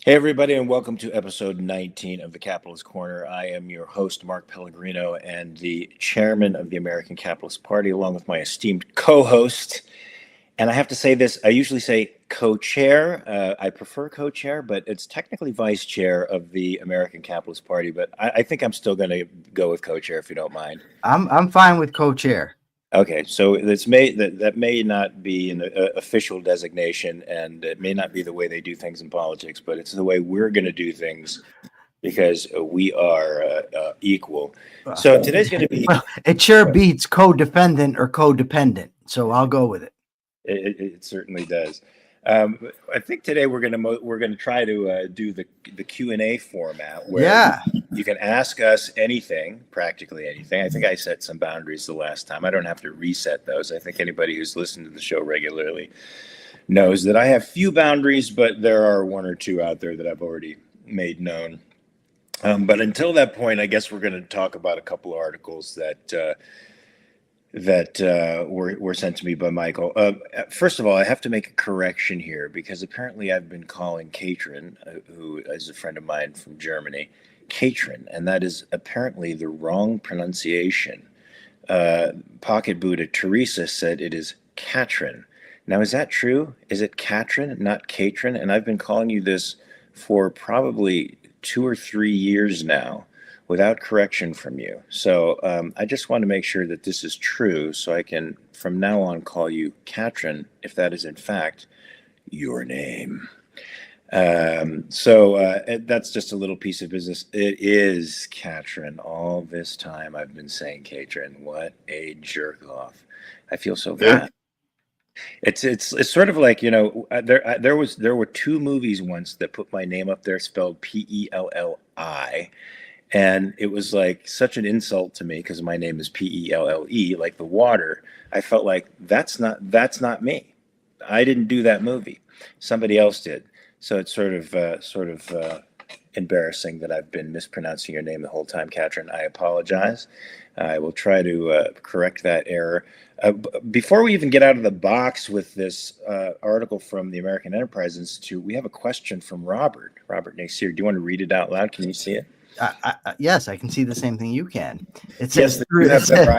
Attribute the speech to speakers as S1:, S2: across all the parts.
S1: Hey, everybody, and welcome to episode 19 of the Capitalist Corner. I am your host, Mark Pellegrino, and the chairman of the American Capitalist Party, along with my esteemed co host. And I have to say this, I usually say co chair. I prefer co chair, but it's technically vice chair of the American Capitalist Party. But I think I'm still going to go with co chair if you don't mind.
S2: I'm fine with co-chair.
S1: Okay, so that may not be an official designation, and it may not be the way they do things in politics, but it's the way we're going to do things because we are equal. So today's going to be.
S2: Well, it sure beats co-defendant or codependent, so I'll go with it.
S1: It certainly does. I think today we're gonna try to do the Q&A format where you can ask us anything, practically anything. I think I set some boundaries the last time. I don't have to reset those. I think anybody who's listened to the show regularly knows that I have few boundaries, but there are one or two out there that I've already made known. But until that point, I guess we're going to talk about a couple of articles that were sent to me by Michael. First of all, I have to make a correction here because apparently I've been calling Katrin, who is a friend of mine from Germany, Katrin, and that is apparently the wrong pronunciation. Pocket Buddha Teresa said it is Katrin. Now, is that true? Is it Katrin, not Katrin? And I've been calling you this for probably 2 or 3 years now, without correction from you. So I just want to make sure that this is true so I can, from now on, call you Katrin, if that is in fact your name. So that's just a little piece of business. It is Katrin. All this time I've been saying Katrin. What a jerk off. I feel so bad. It's sort of like, there were 2 movies once that put my name up there spelled Pelli. And it was like such an insult to me because my name is Pelle, like the water. I felt like that's not me. I didn't do that movie. Somebody else did. So it's sort of embarrassing that I've been mispronouncing your name the whole time, Katrin. I apologize. I will try to correct that error. Before we even get out of the box with this article from the American Enterprise Institute, we have a question from Robert Nasir. Do you want to read it out loud? Can you see it?
S2: Yes, I can see the same thing you can. It
S1: Yes,
S2: says
S1: you have better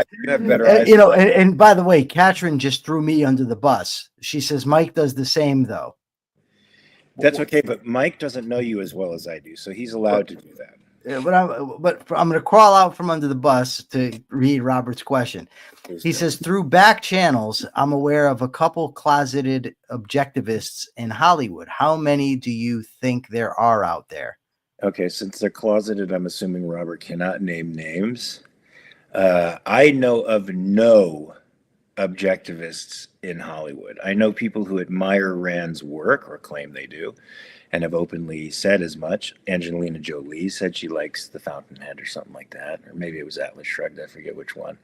S1: eyes.
S2: And by the way, Katrin just threw me under the bus. She says Mike does the same though.
S1: That's okay, but Mike doesn't know you as well as I do, so he's allowed to do that.
S2: But I'm going to crawl out from under the bus to read Robert's question. He says, through back channels, I'm aware of a couple closeted objectivists in Hollywood. How many do you think there are out there?
S1: Okay, since they're closeted, I'm assuming Robert cannot name names. I know of no objectivists in Hollywood. I know people who admire Rand's work or claim they do and have openly said as much. Angelina Jolie said she likes The Fountainhead or something like that. Or maybe it was Atlas Shrugged. I forget which one.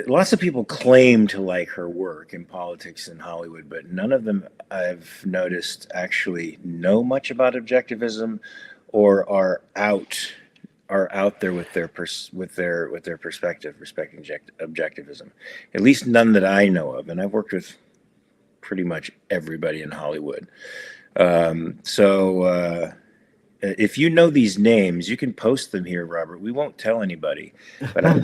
S1: Lots of people claim to like her work in politics in Hollywood, but none of them I've noticed actually know much about objectivism or are out there with their perspective respecting objectivism. At least none that I know of, and I've worked with pretty much everybody in Hollywood. So if you know these names, you can post them here, Robert. We won't tell anybody, but I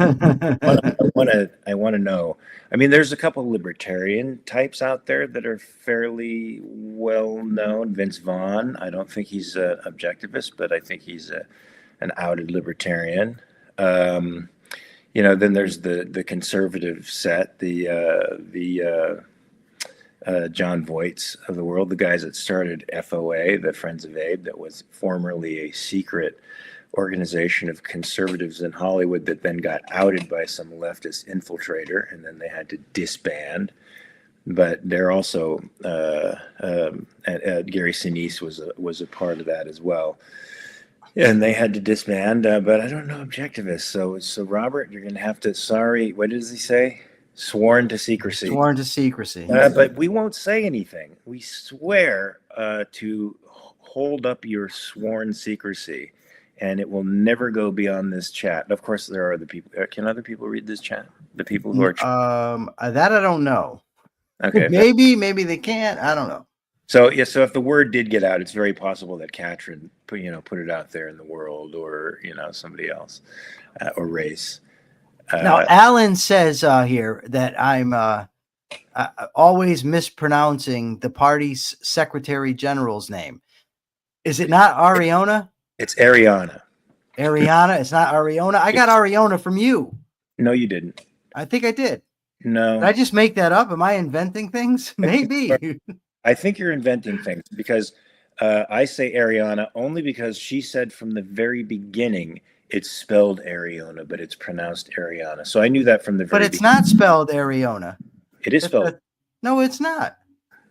S1: want to know. I mean, there's a couple of libertarian types out there that are fairly well known. Vince Vaughn. I don't think he's an objectivist, but I think he's an outed libertarian. Then there's the conservative set, the John Voight's of the world, the guys that started FOA, the Friends of Abe, that was formerly a secret organization of conservatives in Hollywood that then got outed by some leftist infiltrator, and then they had to disband. But they're also Gary Sinise was a part of that as well. And they had to disband, but I don't know objectivists. So Robert, you're going to have to, sorry, what does he say? Sworn to secrecy.
S2: Sworn to secrecy.
S1: But we won't say anything. We swear to hold up your sworn secrecy, and it will never go beyond this chat. Of course, there are other people. Can other people read this chat? The people who are...
S2: that I don't know.
S1: Okay.
S2: Maybe they can't. I don't know.
S1: So yeah, so if the word did get out, it's very possible that Katrin put it out there in the world, or somebody else, or race.
S2: Now, Alan says here that I'm always mispronouncing the party's secretary general's name. Is it not Ariana?
S1: It's Ariana.
S2: Ariana? It's not Ariana? I got Ariana from you.
S1: No, you didn't.
S2: I think I did.
S1: No.
S2: Did I just make that up? Am I inventing things? Maybe.
S1: I think you're inventing things, because I say Ariana only because she said from the very beginning it's spelled Ariana, but it's pronounced Ariana. So I knew that from the very
S2: But it's
S1: beginning.
S2: not spelled Ariana.
S1: It is spelled.
S2: No, it's not.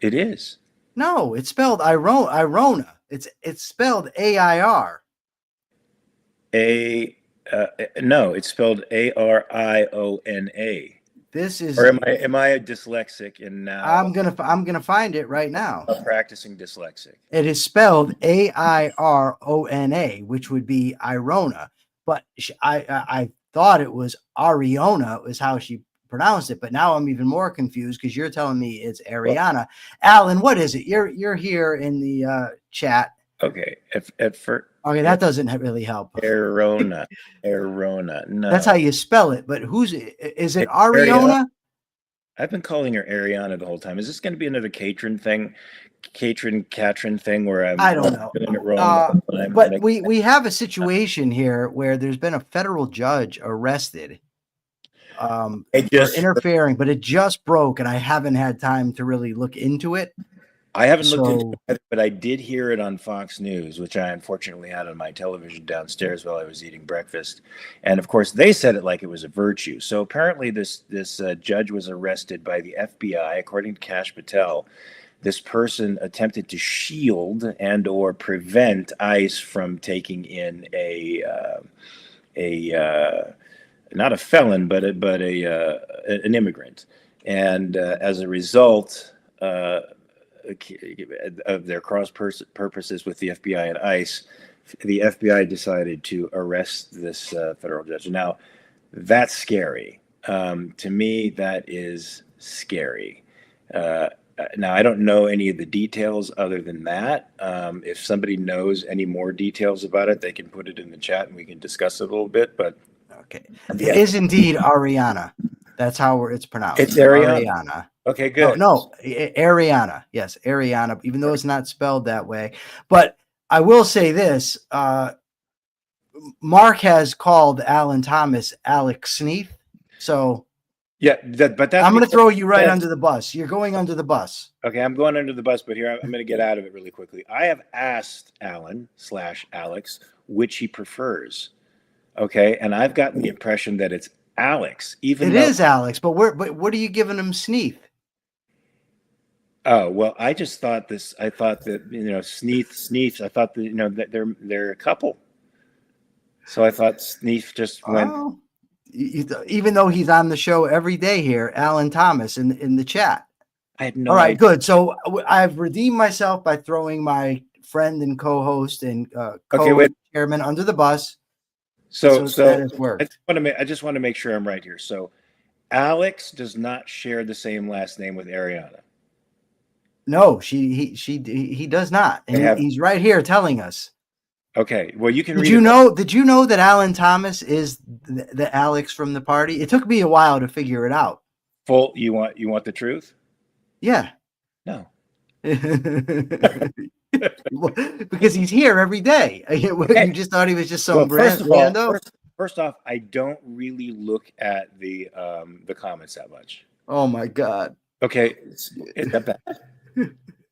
S1: It is.
S2: No, it's spelled Irona. It's spelled AIR.
S1: No, it's spelled ARIONA.
S2: This is.
S1: Or am I a dyslexic? And now
S2: I'm gonna find it right now.
S1: A practicing dyslexic.
S2: It is spelled AIRONA, which would be Irona. But I thought it was Ariona is how she pronounced it. But now I'm even more confused because you're telling me it's Ariana. Well, Alan, what is it? You're here in the chat.
S1: Okay. At first.
S2: Okay, that doesn't really help.
S1: Arona. No.
S2: That's how you spell it. But is it Ariona?
S1: I've been calling her Ariana the whole time. Is this going to be another Katrin thing? Katrin thing where
S2: I don't know.
S1: It wrong
S2: but we have a situation here where there's been a federal judge arrested for interfering, but it just broke and I haven't had time to really look into it.
S1: I haven't looked into it, but I did hear it on Fox News, which I unfortunately had on my television downstairs while I was eating breakfast. And of course, they said it like it was a virtue. So apparently this judge was arrested by the FBI, according to Kash Patel. This person attempted to shield and or prevent ICE from taking in not a felon, but an immigrant. And as a result of their cross purposes with the FBI and ICE, the FBI decided to arrest this federal judge. Now, that's scary. To me, that is scary. Now, I don't know any of the details other than that. If somebody knows any more details about it, they can put it in the chat and we can discuss it a little bit. But
S2: okay, it is indeed Ariana. That's how it's pronounced.
S1: It's Ariana. Okay, good.
S2: No, Ariana. Yes, Ariana, even though it's not spelled that way. But I will say this. Mark has called Alan Thomas Alex Sneath. So
S1: yeah, but that's
S2: I'm going to throw you right under the bus. You're going under the bus.
S1: Okay, I'm going under the bus, but here I'm going to get out of it really quickly. I have asked Alan/Alex which he prefers. Okay, and I've gotten the impression that it's Alex. Even though it
S2: is Alex, but what are you giving him Sneath?
S1: Oh, well, I just thought this. I thought that Sneath. I thought that that they're a couple. So I thought Sneath just went.
S2: Even though he's on the show every day here, Alan Thomas in the chat.
S1: I had no.
S2: All right, good. So I've redeemed myself by throwing my friend and co-host and chairman under the bus.
S1: So I just want to make sure I'm right here. So Alex does not share the same last name with Ariana.
S2: No, he does not. And he's right here telling us.
S1: Okay. Well, you can
S2: Did you know that Alan Thomas is the Alex from the party? It took me a while to figure it out.
S1: You want the truth?
S2: Yeah.
S1: No.
S2: Because he's here every day. You just thought he was just some rando?
S1: First off, I don't really look at the comments that much.
S2: Oh my God.
S1: Okay, is that bad?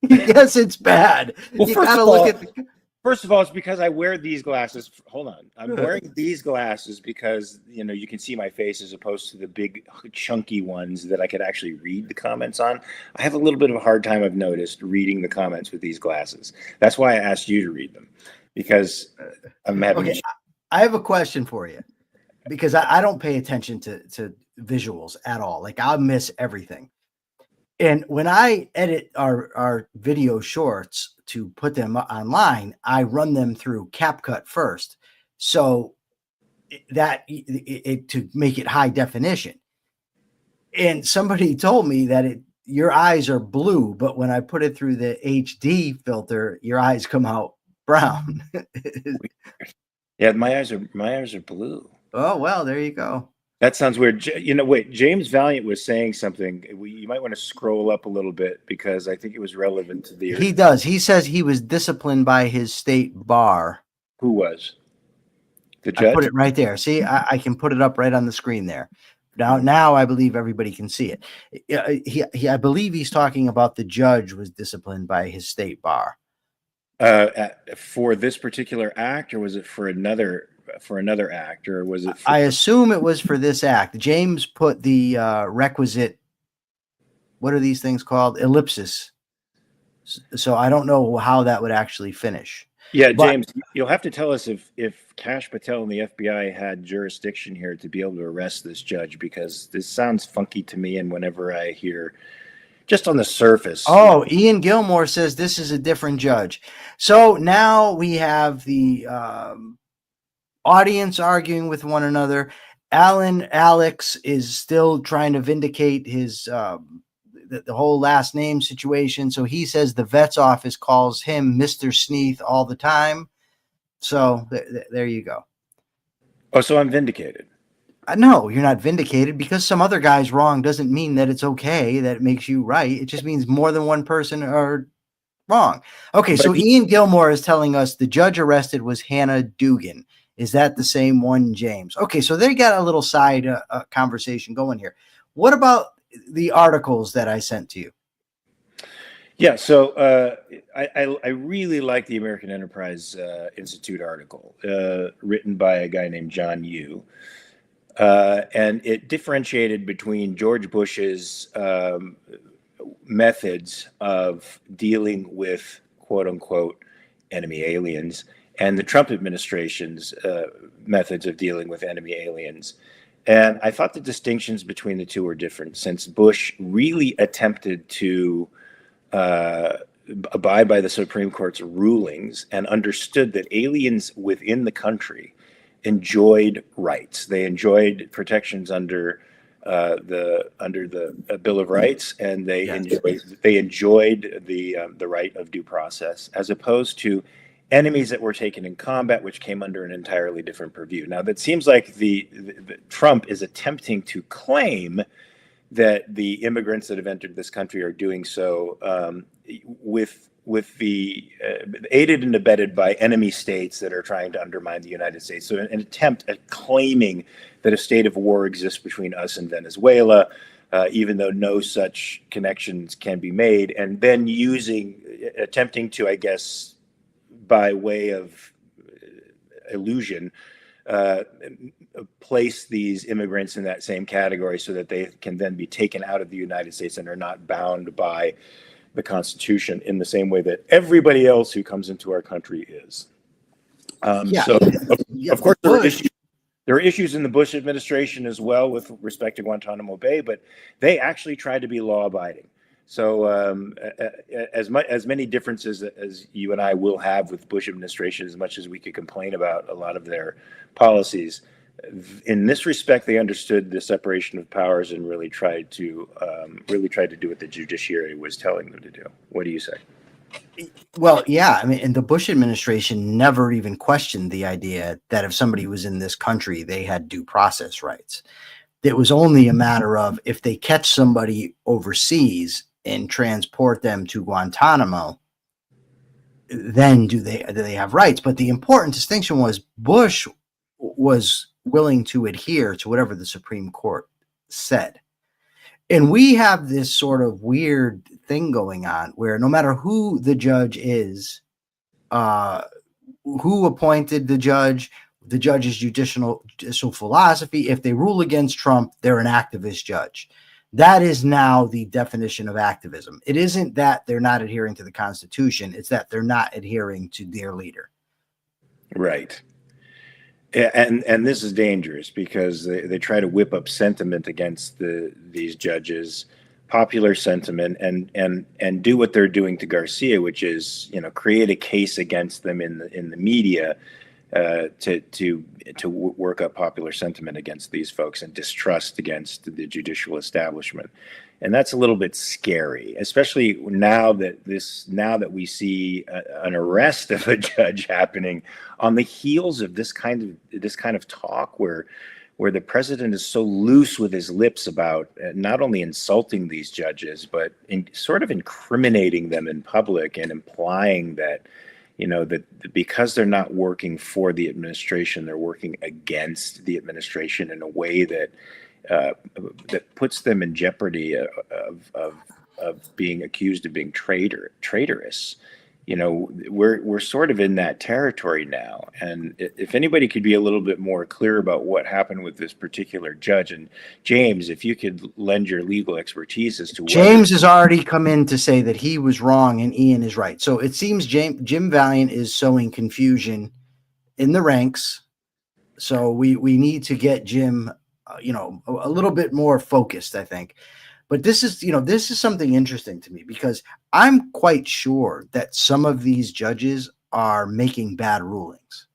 S2: Yes, it's bad.
S1: Well, you gotta look at first of all, it's because I wear these glasses. Hold on. I'm wearing these glasses because you can see my face as opposed to the big chunky ones that I could actually read the comments on. I have a little bit of a hard time, I've noticed, reading the comments with these glasses. That's why I asked you to read them, because I'm having
S2: I have a question for you, because I don't pay attention to visuals at all. Like, I'll miss everything. And when I edit our video shorts to put them online, I run them through CapCut first, so that to make it high definition. And somebody told me that your eyes are blue, but when I put it through the HD filter, your eyes come out brown.
S1: Yeah, my eyes are blue.
S2: Oh, well, there you go.
S1: That sounds weird. Wait, James Valiant was saying something. You might want to scroll up a little bit because I think it was relevant to the.
S2: He does. He says he was disciplined by his state bar.
S1: Who was? The
S2: I
S1: judge?
S2: put it right there. See, I can put it up right on the screen there. Now I believe everybody can see it. I believe he's talking about the judge was disciplined by his state bar.
S1: For this particular act, or was it for another act, or was it?
S2: I assume it was for this act. James put the requisite. What are these things called? Ellipsis. So I don't know how that would actually finish.
S1: Yeah, James, you'll have to tell us if Kash Patel and the FBI had jurisdiction here to be able to arrest this judge, because this sounds funky to me. And whenever I hear, just on the surface.
S2: Oh, Ian Gilmore says this is a different judge. So now we have the audience arguing with one another. Alex is still trying to vindicate his the whole last name situation. So he says the vet's office calls him Mr. Sneath all the time. So there you go.
S1: Oh, so I'm vindicated.
S2: No, you're not vindicated. Because some other guy's wrong doesn't mean that it's okay, that it makes you right. It just means more than one person are wrong. Okay, so Ian Gilmore is telling us the judge arrested was Hannah Dugan. Is that the same one, James? Okay, so they got a little side conversation going here. What about the articles that I sent to you?
S1: Yeah, so I really like the American Enterprise Institute article written by a guy named John Yoo. And it differentiated between George Bush's methods of dealing with quote unquote enemy aliens and the Trump administration's methods of dealing with enemy aliens. And I thought the distinctions between the two were different, since Bush really attempted to abide by the Supreme Court's rulings and understood that aliens within the country enjoyed rights. They enjoyed protections under the Bill of Rights, and they enjoyed the right of due process, as opposed to enemies that were taken in combat, which came under an entirely different purview. Now, that seems like the Trump is attempting to claim that the immigrants that have entered this country are doing so with the aided and abetted by enemy states that are trying to undermine the United States. So an attempt at claiming that a state of war exists between us and Venezuela, even though no such connections can be made, and then attempting to, I guess, by way of illusion, place these immigrants in that same category so that they can then be taken out of the United States and are not bound by the Constitution in the same way that everybody else who comes into our country is. So, of course, there are issues in the Bush administration as well with respect to Guantanamo Bay, but they actually tried to be law-abiding. So as many differences as you and I will have with Bush administration, as much as we could complain about a lot of their policies, in this respect, they understood the separation of powers and really tried to do what the judiciary was telling them to do. What do you say?
S2: Well, yeah, I mean, and the Bush administration never even questioned the idea that if somebody was in this country, they had due process rights. It was only a matter of if they catch somebody overseas and transport them to Guantanamo, then do they have rights? But the important distinction was Bush was willing to adhere to whatever the Supreme Court said. And we have this sort of weird thing going on where no matter who the judge is, who appointed the judge's judicial philosophy, if they rule against Trump, they're an activist judge. That is now the definition of activism. It isn't that they're not adhering to the Constitution. It's that they're not adhering to their leader.
S1: Right. And this is dangerous because they try to whip up sentiment against these judges, popular sentiment, and do what they're doing to Garcia, which is, create a case against them in the media, work up popular sentiment against these folks and distrust against the judicial establishment. And that's a little bit scary, especially now that we see an arrest of a judge happening on the heels of this kind of talk, where the president is so loose with his lips about not only insulting these judges, but sort of incriminating them in public and implying that, that because they're not working for the administration, they're working against the administration in a way that puts them in jeopardy of being accused of being traitorous. We're sort of in that territory now. And if anybody could be a little bit more clear about what happened with this particular judge, and James, if you could lend your legal expertise as to
S2: James has already come in to say that he was wrong and Ian is right. So it seems Jim Valiant is sowing confusion in the ranks. So we need to get Jim, a little bit more focused, I think. But this is something interesting to me, because I'm quite sure that some of these judges are making bad rulings,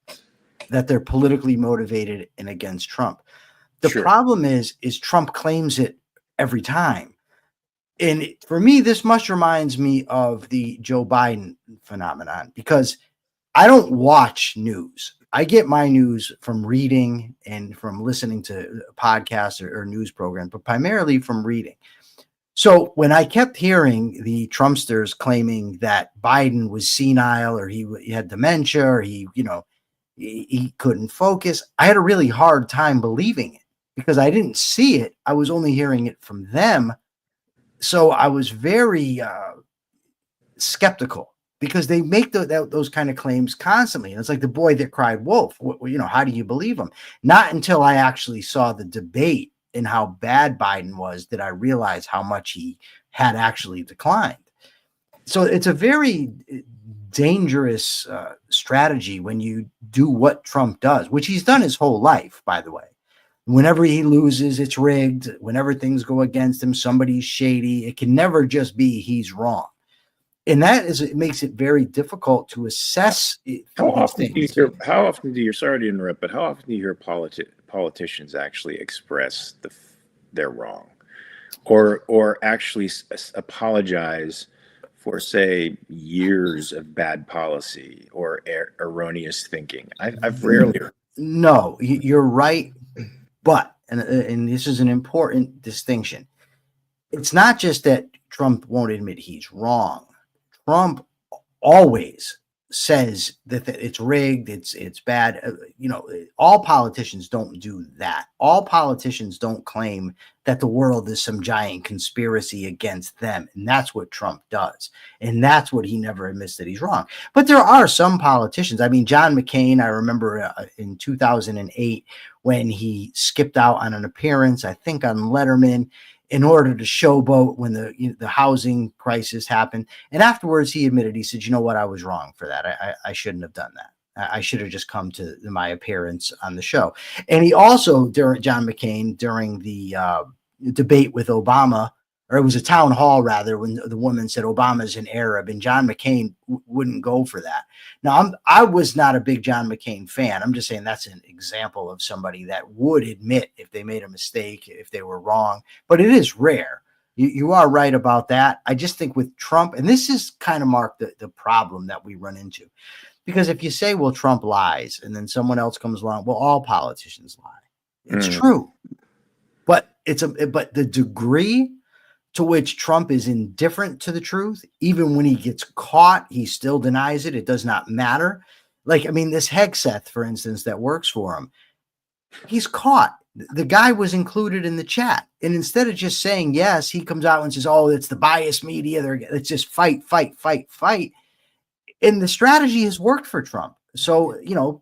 S2: that they're politically motivated and against Trump. The problem is Trump claims it every time. And for me, this much reminds me of the Joe Biden phenomenon, because I don't watch news. I get my news from reading and from listening to podcasts or news programs, but primarily from reading. So when I kept hearing the Trumpsters claiming that Biden was senile, or he had dementia, or he couldn't focus, I had a really hard time believing it, because I didn't see it. I was only hearing it from them. So I was very skeptical, because they make those kind of claims constantly. And it's like the boy that cried wolf. How do you believe them? Not until I actually saw the debate and how bad Biden was did I realize how much he had actually declined. So it's a very dangerous strategy when you do what Trump does, which he's done his whole life, by the way. Whenever he loses, it's rigged. Whenever things go against him, somebody's shady. It can never just be he's wrong. And it makes it very difficult to assess.
S1: How often do you hear, sorry to interrupt, but how often do you hear politicians actually express they're wrong, or actually apologize for, say, years of bad policy or erroneous thinking? I've rarely heard.
S2: No, you're right. But, and this is an important distinction, it's not just that Trump won't admit he's wrong. Trump always says that it's rigged, it's bad. All politicians don't do that. All politicians don't claim that the world is some giant conspiracy against them. And that's what Trump does. And that's what he never admits, that he's wrong. But there are some politicians. I mean, John McCain, I remember in 2008, when he skipped out on an appearance, I think on Letterman, in order to showboat when the housing crisis happened. And afterwards, he admitted, he said, you know what, I was wrong for that. I shouldn't have done that. I should have just come to my appearance on the show. And he also, John McCain, during the debate with Obama, or it was a town hall rather, when the woman said Obama's an Arab, and John McCain wouldn't go for that. Now, I was not a big John McCain fan. I'm just saying that's an example of somebody that would admit if they made a mistake, if they were wrong. But it is rare. You are right about that. I just think with Trump, and this is kind of, Mark, the problem that we run into. Because if you say, well, Trump lies, and then someone else comes along, well, all politicians lie. It's true. But but the degree to which Trump is indifferent to the truth, even when he gets caught, he still denies it. It does not matter. Like, I mean, this Hegseth, for instance, that works for him, he's caught. The guy was included in the chat. And instead of just saying yes, he comes out and says, oh, it's the biased media. Let's just fight. And the strategy has worked for Trump. So,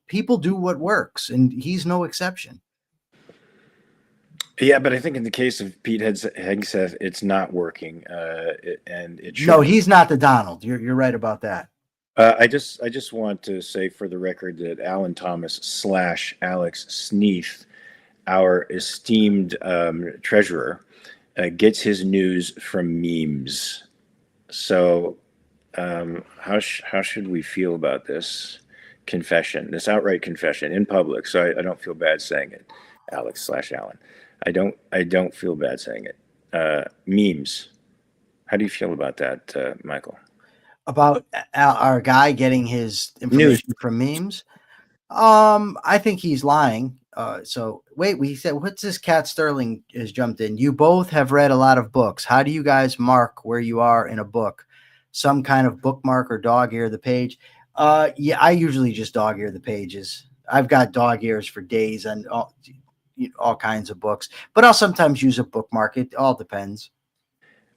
S2: people do what works, and he's no exception.
S1: Yeah, but I think in the case of Pete Hegseth, it's not working, and it should.
S2: No, he's not the Donald. You're right about that.
S1: I just want to say for the record that Alan Thomas / Alex Sneath, our esteemed treasurer, gets his news from memes. So, how should we feel about this? confession, this outright confession in public. So I don't feel bad saying it, Alex/Alan. I don't feel bad saying it. Memes. How do you feel about that, Michael?
S2: About our guy getting his information from memes. I think he's lying. So wait, we said, what's this? Cat Sterling has jumped in. You both have read a lot of books. How do you guys mark where you are in a book? Some kind of bookmark or dog ear the page? Yeah, I usually just dog ear the pages. I've got dog ears for days on all kinds of books, but I'll sometimes use a bookmark. It all depends.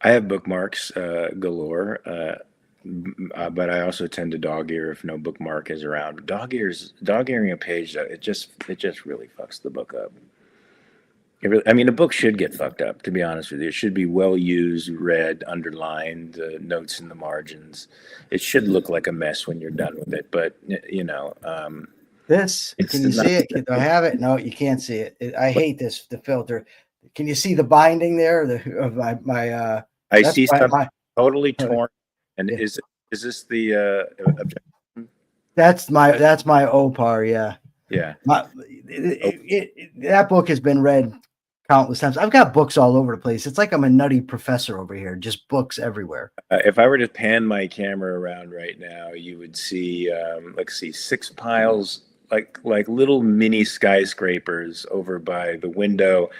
S1: I have bookmarks galore. But I also tend to dog ear if no bookmark is around. Dog earing a page, it just really fucks the book up. I mean, a book should get fucked up, to be honest with you. It should be well used, read, underlined, notes in the margins. It should look like a mess when you're done with it. But you know,
S2: can you see it? Do I have it? No, you can't see it. I hate this. The filter. Can you see the binding there? Of my
S1: I see something totally torn. And is this the objection?
S2: That's my Opar, yeah.
S1: Yeah.
S2: That book has been read countless times. I've got books all over the place. It's like I'm a nutty professor over here, just books everywhere.
S1: If I were to pan my camera around right now, you would see, let's see, 6 piles, like little mini skyscrapers over by the window.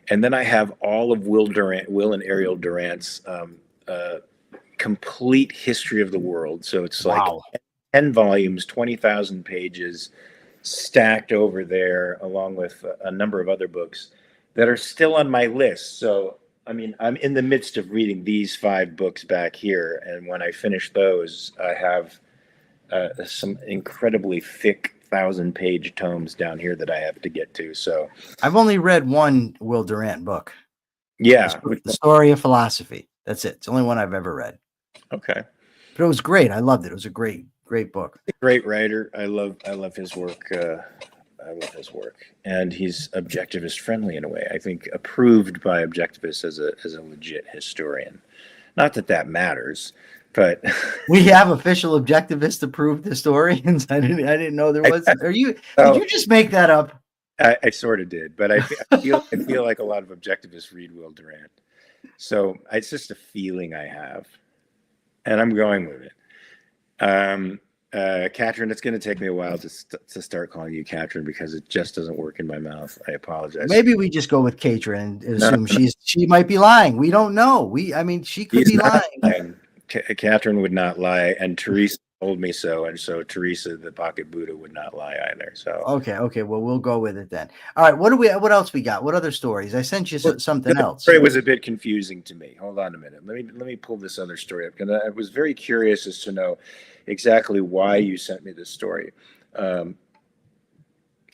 S1: And then I have all of Will and Ariel Durant's complete history of the world. So it's like 10 volumes, 20,000 pages stacked over there, along with a number of other books that are still on my list. So, I mean, I'm in the midst of reading these 5 books back here. And when I finish those, I have some incredibly thick 1,000-page tomes down here that I have to get to. So
S2: I've only read one Will Durant book.
S1: Yeah.
S2: The Story of Philosophy. That's it. It's the only one I've ever read.
S1: Okay.
S2: But it was great. I loved it. It was a great book.
S1: Great writer. I love his work. I love his work. And he's objectivist friendly in a way. I think approved by objectivists as a legit historian. Not that matters, but
S2: we have official objectivist approved historians. I didn't know there was. Did you just make that up?
S1: I sort of did, but I feel like a lot of objectivists read Will Durant. So it's just a feeling I have. And I'm going with it. Katrin, it's going to take me a while to start calling you Katrin because it just doesn't work in my mouth. I apologize.
S2: Maybe we just go with Katrin and assume she might be lying. We don't know. She could be lying.
S1: Katrin would not lie, and Teresa told me so, and so Teresa, the pocket Buddha, would not lie either. So
S2: okay. Well, we'll go with it then. All right. What else we got? What other stories? I sent you something else.
S1: It was a bit confusing to me. Hold on a minute. Let me pull this other story up, because I was very curious as to know exactly why you sent me this story.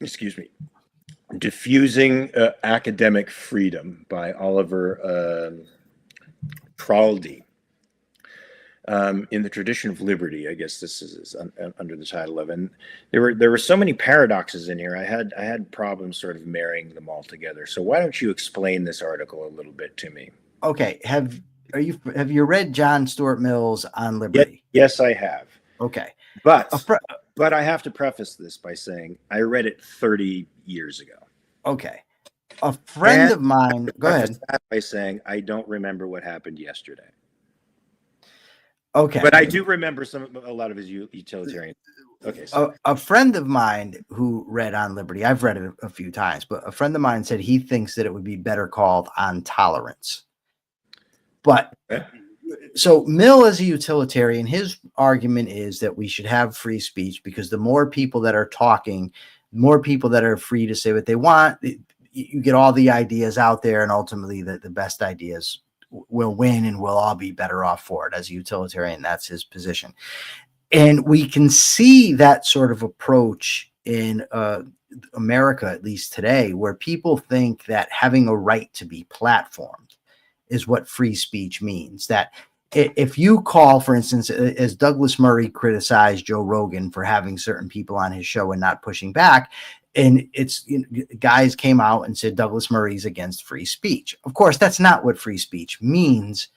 S1: Excuse me. Diffusing Academic Freedom by Oliver Traldi. In the tradition of liberty, I guess this is under the title of, and there were so many paradoxes in here. I had problems sort of marrying them all together. So why don't you explain this article a little bit to me?
S2: Okay. Have you read John Stuart Mill's On Liberty?
S1: Yes, I have.
S2: Okay.
S1: But I have to preface this by saying I read it 30 years ago.
S2: Okay. A friend of mine. Go ahead.
S1: By saying I don't remember what happened yesterday.
S2: Okay.
S1: But I do remember a lot of his utilitarian. Okay. So.
S2: A friend of mine who read On Liberty, I've read it a few times, but a friend of mine said he thinks that it would be better called On Tolerance. But so Mill, as a utilitarian, his argument is that we should have free speech because the more people that are talking, the more people that are free to say what they want, you get all the ideas out there, and ultimately the best ideas will win, and we'll all be better off for it. As a utilitarian, that's his position. And we can see that sort of approach in America, at least today, where people think that having a right to be platformed is what free speech means. That if you call, for instance, as Douglas Murray criticized Joe Rogan for having certain people on his show and not pushing back, and guys came out and said Douglas Murray's against free speech. Of course, that's not what free speech means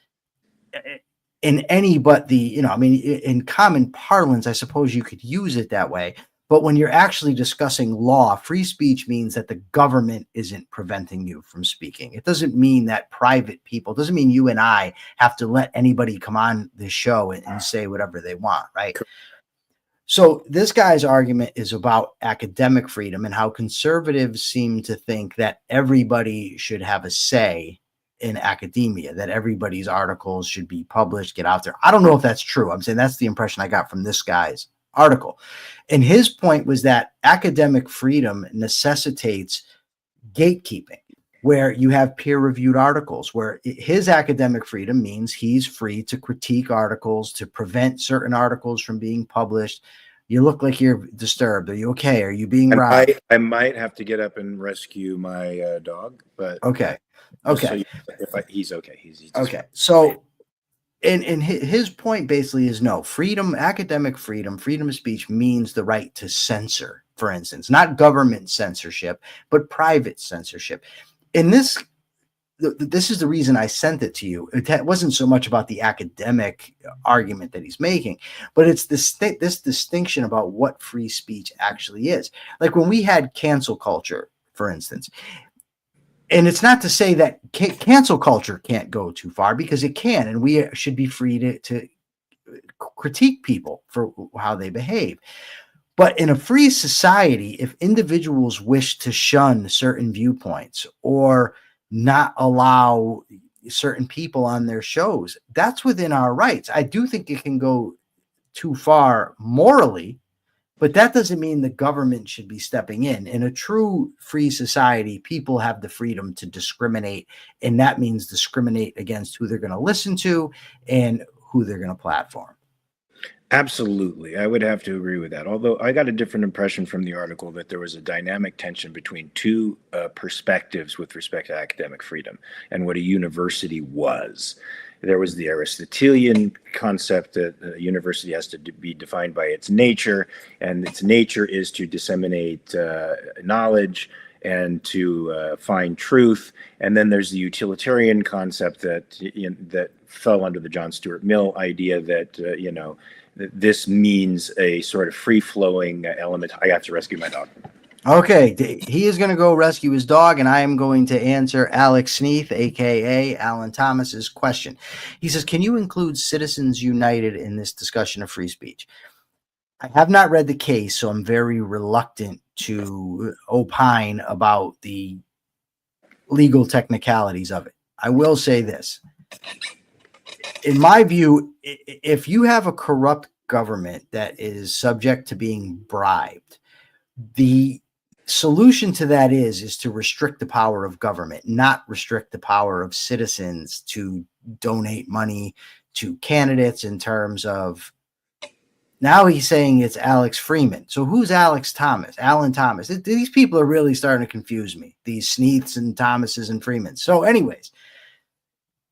S2: in any but in common parlance. I suppose you could use it that way, But when you're actually discussing law, free speech means that the government isn't preventing you from speaking. It doesn't mean that private people, doesn't mean you and I have to let anybody come on the show and say whatever they want, right? So this guy's argument is about academic freedom and how conservatives seem to think that everybody should have a say in academia, that everybody's articles should be published, get out there. I don't know if that's true. I'm saying that's the impression I got from this guy's article. And his point was that academic freedom necessitates gatekeeping, where you have peer-reviewed articles, where his academic freedom means he's free to critique articles, to prevent certain articles from being published. You look like you're disturbed. Are you okay? Are you being robbed?
S1: I might have to get up and rescue my dog, but
S2: okay.
S1: So he's okay. He's
S2: okay. So, and his point basically is no, freedom, academic freedom, freedom of speech means the right to censor, for instance, not government censorship, but private censorship. And this is the reason I sent it to you. It wasn't so much about the academic argument that he's making, but it's this distinction about what free speech actually is. Like when we had cancel culture, for instance, and it's not to say that cancel culture can't go too far, because it can, and we should be free to critique people for how they behave. But in a free society, if individuals wish to shun certain viewpoints or not allow certain people on their shows, that's within our rights. I do think it can go too far morally, but that doesn't mean the government should be stepping in. In a true free society, people have the freedom to discriminate, and that means discriminate against who they're going to listen to and who they're going to platform.
S1: Absolutely. I would have to agree with that. Although I got a different impression from the article that there was a dynamic tension between two perspectives with respect to academic freedom and what a university was. There was the Aristotelian concept that a university has to be defined by its nature, and its nature is to disseminate knowledge and to find truth. And then there's the utilitarian concept that fell under the John Stuart Mill idea that, this means a sort of free-flowing element. I have to rescue my dog.
S2: Okay, he is going to go rescue his dog, and I am going to answer Alex Sneath, a.k.a. Alan Thomas's question. He says, can you include Citizens United in this discussion of free speech? I have not read the case, so I'm very reluctant to opine about the legal technicalities of it. I will say this. In my view, if you have a corrupt government that is subject to being bribed, the solution to that is to restrict the power of government, not restrict the power of citizens to donate money to candidates in terms of. Now he's saying it's Alex Freeman. So who's Alex Thomas? Alan Thomas. These people are really starting to confuse me. These Sneaths and Thomases and Freemans. So anyways,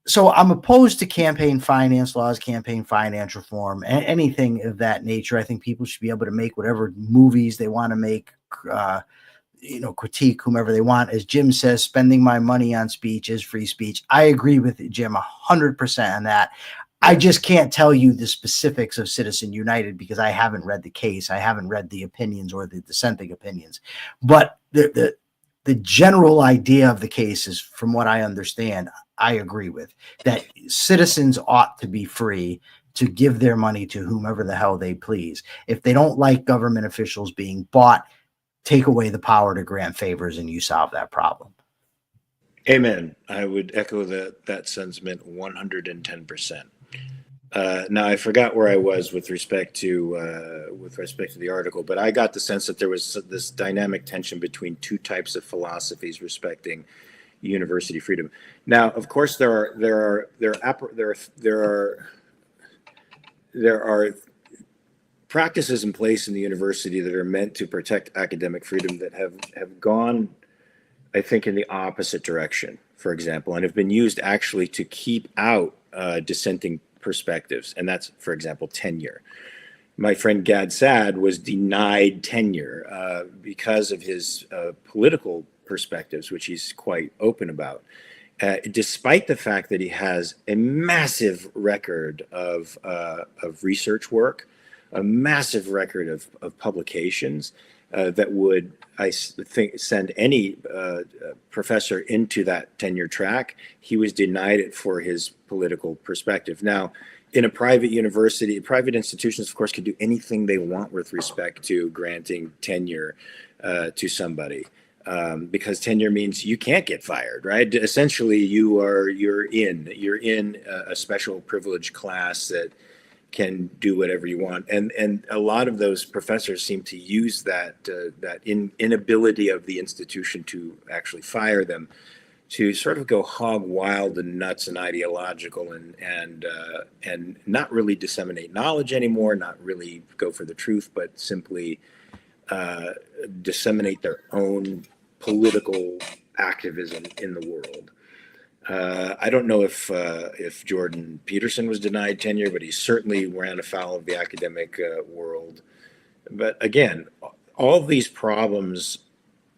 S2: so I'm opposed to campaign finance laws, campaign finance reform, and anything of that nature. I think people should be able to make whatever movies they want to make, critique whomever they want. As Jim says, spending my money on speech is free speech. I agree with Jim 100% on that. I just can't tell you the specifics of Citizen United because I haven't read the case. I haven't read the opinions or the dissenting opinions. But the general idea of the case is, from what I understand, I agree with, that citizens ought to be free to give their money to whomever the hell they please. If they don't like government officials being bought, take away the power to grant favors and you solve that problem.
S1: Amen. I would echo that sentiment 110%. Now I forgot where I was with respect to the article, but I got the sense that there was this dynamic tension between two types of philosophies respecting university freedom. Now, of course, there are practices in place in the university that are meant to protect academic freedom that have gone, I think, in the opposite direction, for example, and have been used actually to keep out dissenting perspectives. And that's, for example, tenure. My friend Gad Saad was denied tenure because of his political perspectives, which he's quite open about, despite the fact that he has a massive record of research work, a massive record of publications that would, I think, send any professor into that tenure track. He was denied it for his political perspective. Now, in a private university, private institutions, of course, can do anything they want with respect to granting tenure to somebody, because tenure means you can't get fired, right? Essentially, you're in a special privileged class that can do whatever you want, and a lot of those professors seem to use that inability of the institution to actually fire them to sort of go hog wild and nuts and ideological and not really disseminate knowledge anymore, not really go for the truth, but simply disseminate their own political activism in the world. I don't know if Jordan Peterson was denied tenure, but he certainly ran afoul of the academic world. But again, all these problems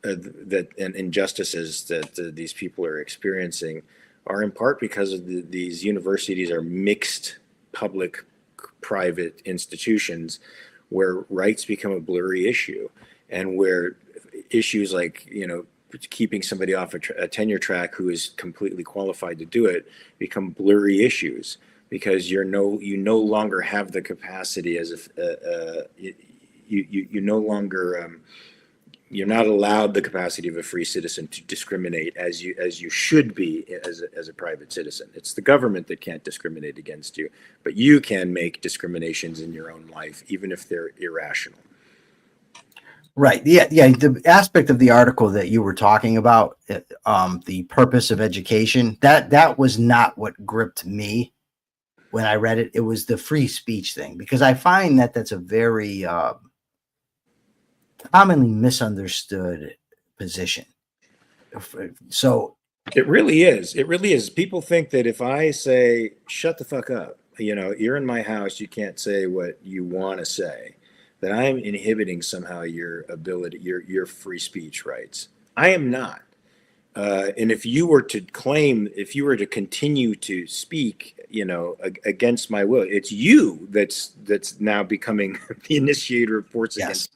S1: that and injustices that these people are experiencing are in part because of these universities are mixed public-private institutions where rights become a blurry issue, and where issues like, keeping somebody off a tenure track who is completely qualified to do it become blurry issues, because you no longer have the capacity as you no longer you're not allowed the capacity of a free citizen to discriminate as you should be as a private citizen. It's the government that can't discriminate against you, but you can make discriminations in your own life, even if they're irrational.
S2: Right. Yeah. The aspect of the article that you were talking about, the purpose of education, that was not what gripped me when I read it. It was the free speech thing, because I find that that's a very commonly misunderstood position. So
S1: it really is. It really is. People think that if I say, shut the fuck up, you're in my house, you can't say what you want to say, that I'm inhibiting somehow your ability, your free speech rights. I am not. And if you were to continue to speak, against my will, it's you that's now becoming the initiator of force against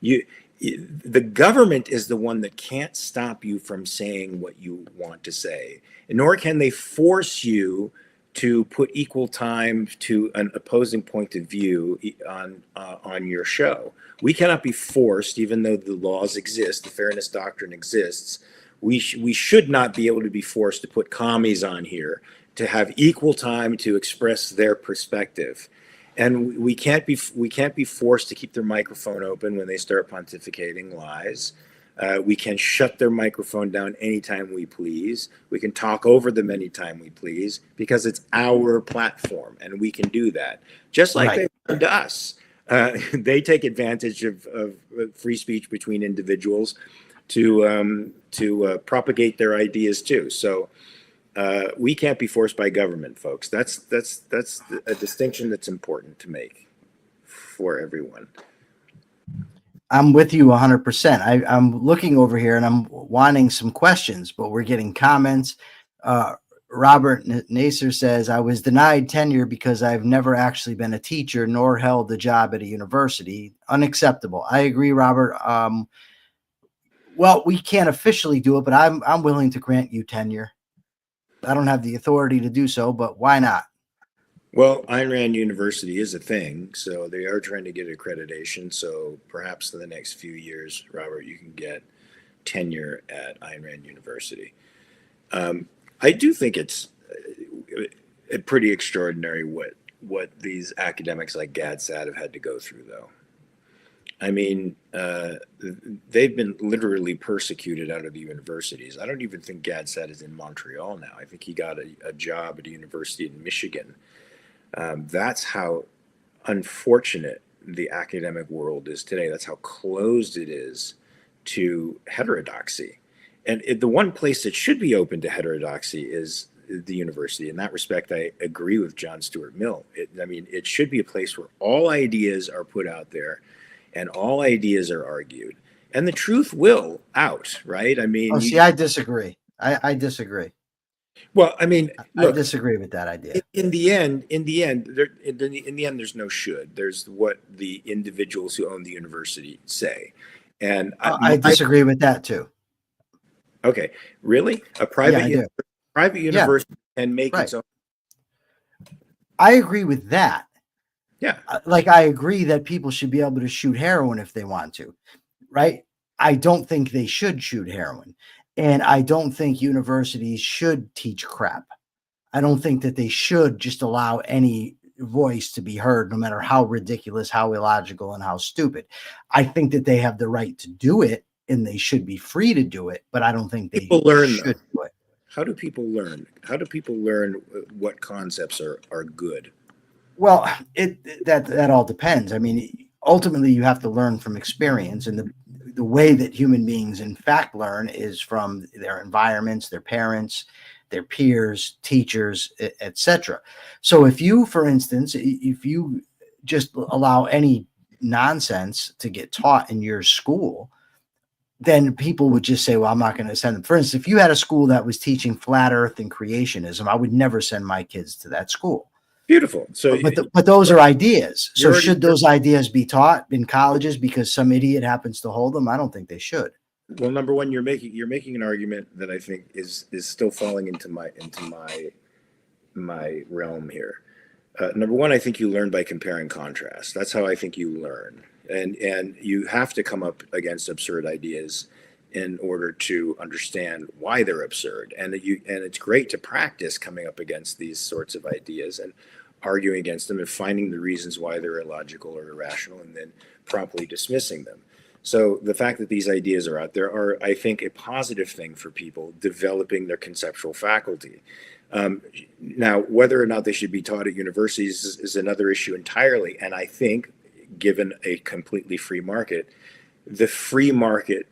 S1: you. The government is the one that can't stop you from saying what you want to say, nor can they force you to put equal time to an opposing point of view on your show. We cannot be forced, even though the laws exist, the fairness doctrine exists. We should not be able to be forced to put commies on here to have equal time to express their perspective. And we can't be forced to keep their microphone open when they start pontificating lies. We can shut their microphone down anytime we please. We can talk over them anytime we please, because it's our platform and we can do that. Just like they've done to us. They take advantage of free speech between individuals to propagate their ideas too. So we can't be forced by government, folks. That's a distinction that's important to make for everyone.
S2: I'm with you 100%. I'm looking over here and I'm wanting some questions, but we're getting comments. Robert Naser says, I was denied tenure because I've never actually been a teacher nor held a job at a university. Unacceptable. I agree, Robert. Well, we can't officially do it, but I'm willing to grant you tenure. I don't have the authority to do so, but why not?
S1: Well, Ayn Rand University is a thing, so they are trying to get accreditation. So perhaps in the next few years, Robert, you can get tenure at Ayn Rand University. I do think it's pretty extraordinary what these academics like Gad Saad have had to go through, though. I mean, they've been literally persecuted out of the universities. I don't even think Gad Saad is in Montreal now. I think he got a job at a university in Michigan. That's how unfortunate the academic world is today. That's how closed it is to heterodoxy. And the one place that should be open to heterodoxy is the university. In that respect, I agree with John Stuart Mill. It should be a place where all ideas are put out there and all ideas are argued, and the truth will out, right?
S2: I disagree. I disagree.
S1: Well, I mean,
S2: I
S1: look,
S2: disagree with that idea.
S1: in the end, there's no should. There's what the individuals who own the university say, and
S2: I disagree with that too.
S1: okay, really,
S2: Yeah, I do.
S1: private
S2: Yeah,
S1: university can make
S2: right.
S1: its own.
S2: I agree with that.
S1: Yeah,
S2: Like I agree that people should be able to shoot heroin if they want to, right? I don't think they should shoot heroin, and I don't think universities should teach crap. I don't think that they should just allow any voice to be heard, no matter how ridiculous, how illogical, and how stupid. I think that they have the right to do it and they should be free to do it, but I don't think they
S1: people learn though.
S2: should do it.
S1: How do people learn? How do people learn what concepts are good?
S2: Well, that all depends. I mean, ultimately, you have to learn from experience, and the way that human beings, in fact, learn is from their environments, their parents, their peers, teachers, etc. So, if you, for instance, if you just allow any nonsense to get taught in your school, then people would just say, well, I'm not going to send them. For instance, if you had a school that was teaching flat earth and creationism, I would never send my kids to that school.
S1: Beautiful. So,
S2: but those are ideas. So should those ideas be taught in colleges because some idiot happens to hold them? I don't think they should.
S1: Well, number one, you're making an argument that I think is still falling into my realm here. Number one, I think you learn by compare and contrast. That's how I think you learn, and you have to come up against absurd ideas in order to understand why they're absurd. And it's great to practice coming up against these sorts of ideas and arguing against them and finding the reasons why they're illogical or irrational, and then promptly dismissing them. So the fact that these ideas are out there are, I think, a positive thing for people developing their conceptual faculty. Now, whether or not they should be taught at universities is another issue entirely. And I think, given a completely free market, the free market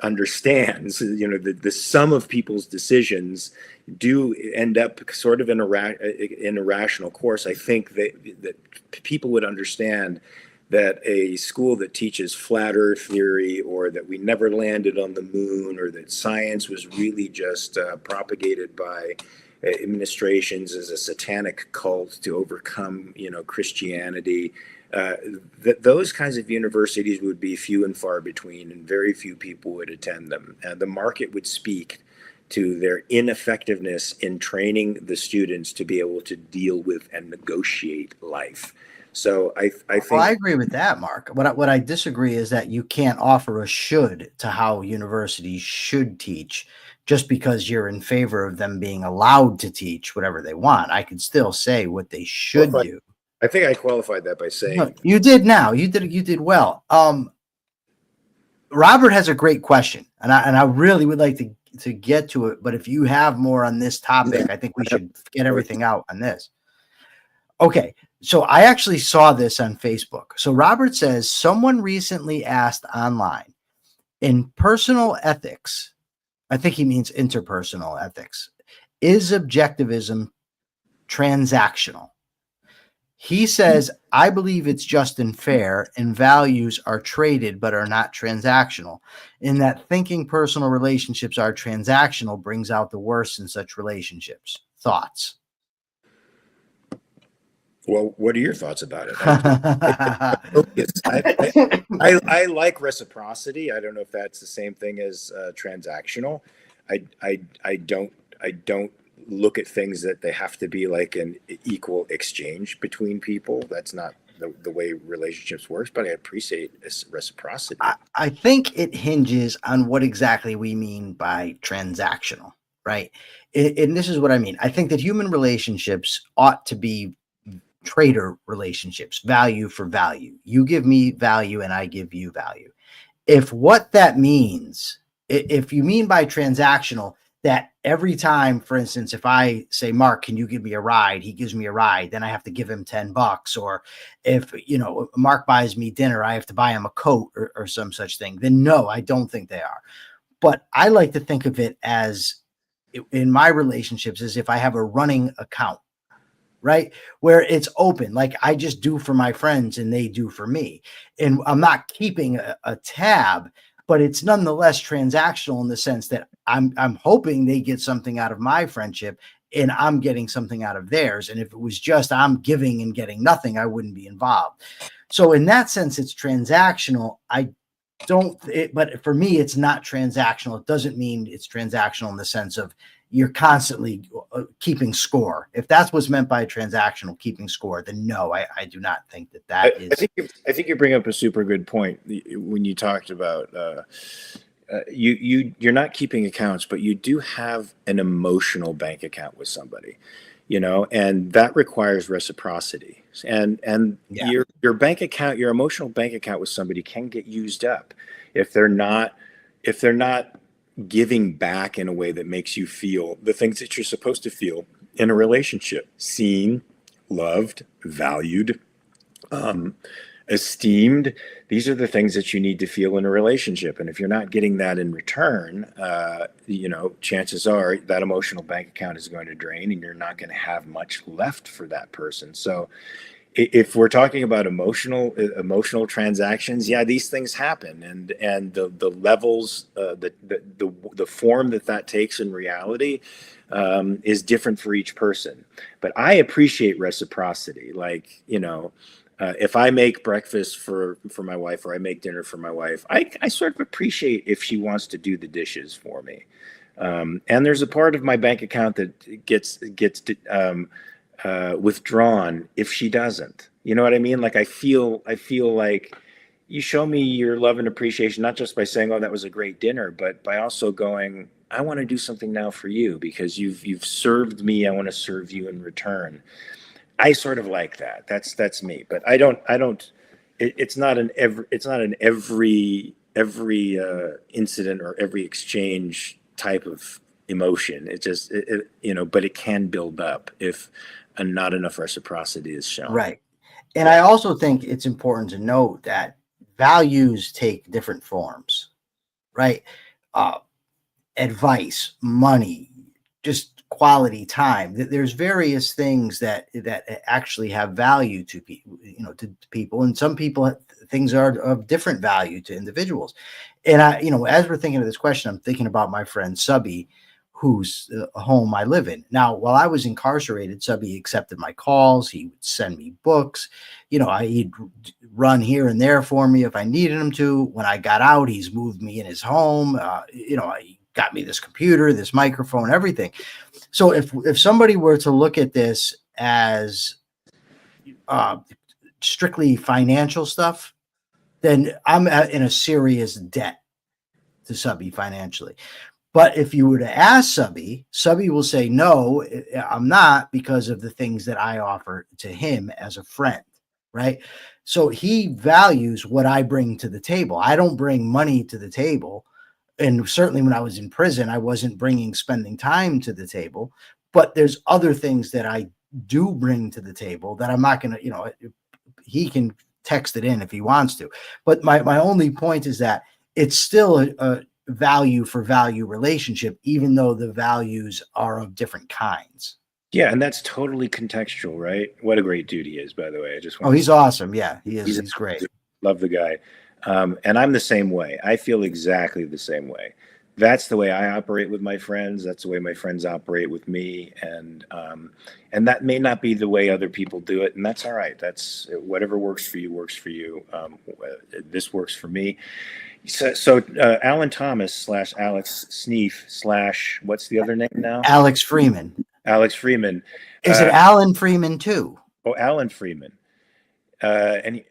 S1: understands, the sum of people's decisions do end up sort of in a rational course. I think that people would understand that a school that teaches flat earth theory, or that we never landed on the moon, or that science was really just propagated by administrations as a satanic cult to overcome, Christianity, that those kinds of universities would be few and far between, and very few people would attend them. And the market would speak to their ineffectiveness in training the students to be able to deal with and negotiate life. So I think,
S2: well, I agree with that, Mark. What I disagree is that you can't offer a should to how universities should teach just because you're in favor of them being allowed to teach whatever they want. I could still say what they should do.
S1: I think I qualified that by saying,
S2: no, you did. Now you did well. Robert has a great question, and I really would like to get to it. But if you have more on this topic, I think we should get everything out on this. Okay, so I actually saw this on Facebook. So Robert says, someone recently asked online, in personal ethics, I think he means interpersonal ethics, is objectivism transactional? He says, I believe it's just and fair, and values are traded but are not transactional. In that thinking personal relationships are transactional brings out the worst in such relationships. Thoughts?
S1: Well, what are your thoughts about it? I like reciprocity. I don't know if that's the same thing as transactional. I don't look at things that they have to be like an equal exchange between people. That's not the way relationships works, but I appreciate reciprocity.
S2: I think it hinges on what exactly we mean by transactional, right? And this is what I mean. I think that human relationships ought to be trader relationships, value for value. You give me value and I give you value. If what that means, if you mean by transactional that every time, for instance, if I say, Mark, can you give me a ride? He gives me a ride, then I have to give him $10. Or if, Mark buys me dinner, I have to buy him a coat or some such thing. Then no, I don't think they are. But I like to think of it as, in my relationships, as if I have a running account, right? Where it's open, like I just do for my friends and they do for me. And I'm not keeping a tab but it's nonetheless transactional in the sense that I'm hoping they get something out of my friendship and I'm getting something out of theirs. And if it was just I'm giving and getting nothing, I wouldn't be involved. So in that sense, it's transactional. But for me, it's not transactional. It doesn't mean it's transactional in the sense of you're constantly keeping score. If that's what's meant by transactional, keeping score, then no, I do not think that is.
S1: I think you bring up a super good point when you talked about you're not keeping accounts, but you do have an emotional bank account with somebody, and that requires reciprocity. And
S2: Yeah.
S1: your bank account, your emotional bank account with somebody can get used up if they're not giving back in a way that makes you feel the things that you're supposed to feel in a relationship: seen, loved, valued, esteemed. These are the things that you need to feel in a relationship. And if you're not getting that in return, chances are that emotional bank account is going to drain and you're not going to have much left for that person. So if we're talking about emotional transactions, yeah, these things happen, and the levels, the form that takes in reality is different for each person. But I appreciate reciprocity. Like, if I make breakfast for my wife, or I make dinner for my wife, I sort of appreciate if she wants to do the dishes for me. And there's a part of my bank account that gets withdrawn if she doesn't. You know what I mean? Like I feel like you show me your love and appreciation, not just by saying, "Oh, that was a great dinner," but by also going, "I want to do something now for you because you've served me. I want to serve you in return." I sort of like that. That's me. But I don't. It's not an every incident or every exchange type of emotion. It just but it can build up if not enough reciprocity is shown.
S2: Right. And I also think it's important to note that values take different forms, right? Advice, money, just quality time. There's various things that actually have value to people, to people, and some people things are of different value to individuals. And as we're thinking of this question, I'm thinking about my friend Subby, whose home I live in. Now, while I was incarcerated, Subby accepted my calls. He would send me books. He'd run here and there for me if I needed him to. When I got out, he's moved me in his home. He got me this computer, this microphone, everything. So if somebody were to look at this as strictly financial stuff, then I'm in a serious debt to Subby financially. But if you were to ask Subby will say, no, I'm not, because of the things that I offer to him as a friend, right? So he values what I bring to the table. I don't bring money to the table. And certainly when I was in prison, I wasn't spending time to the table. But there's other things that I do bring to the table that I'm not going to, he can text it in if he wants to. But my only point is that it's still a value for value relationship, even though the values are of different kinds.
S1: Yeah, and that's totally contextual, right? What a great dude he is, by the way. I just want
S2: he's awesome. Yeah, he is. He's great.
S1: Love the guy. And I'm the same way. I feel exactly the same way. That's the way I operate with my friends. That's the way my friends operate with me. And that may not be the way other people do it. And that's all right. That's whatever works for you, works for you. This works for me. So Alan Thomas / Alex Sneef / what's the other name now?
S2: Alex Freeman.
S1: Alex Freeman.
S2: Is it Alan Freeman too?
S1: Oh, Alan Freeman. We